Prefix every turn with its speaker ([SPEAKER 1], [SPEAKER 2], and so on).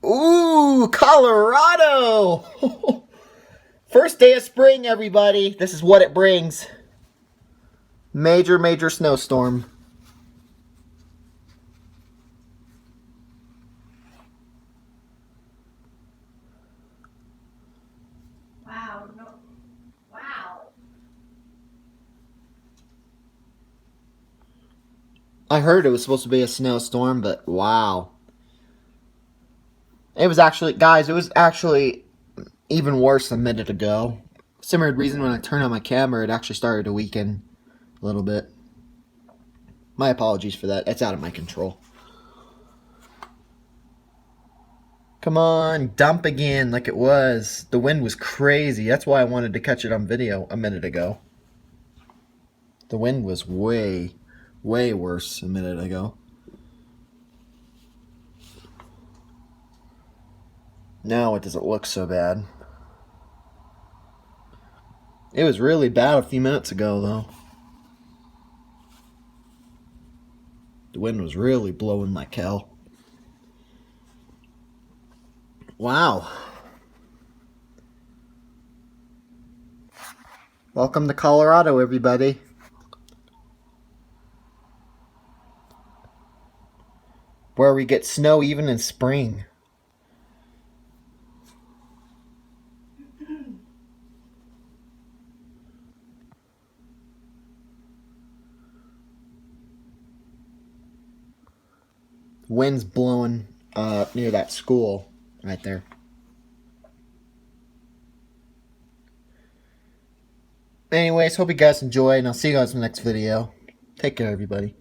[SPEAKER 1] Ooh, Colorado! First day of spring, everybody. This is what it brings. Major snowstorm.
[SPEAKER 2] Wow, no, wow.
[SPEAKER 1] I heard it was supposed to be a snowstorm, but wow. It was actually, guys, it was actually even worse a minute ago. Similar reason when I turned on my camera, it actually started to weaken a little bit. My apologies for that. It's out of my control. Come on, dump again like it was. The wind was crazy. That's why I wanted to catch it on video a minute ago. The wind was way worse a minute ago. Now it doesn't look so bad. It was really bad a few minutes ago, though. The wind was really blowing like hell. Wow. Welcome to Colorado, everybody. Where we get snow even in spring. Wind's blowing near that school right there. Anyways, hope you guys enjoy, and I'll see you guys in the next video. Take care, everybody.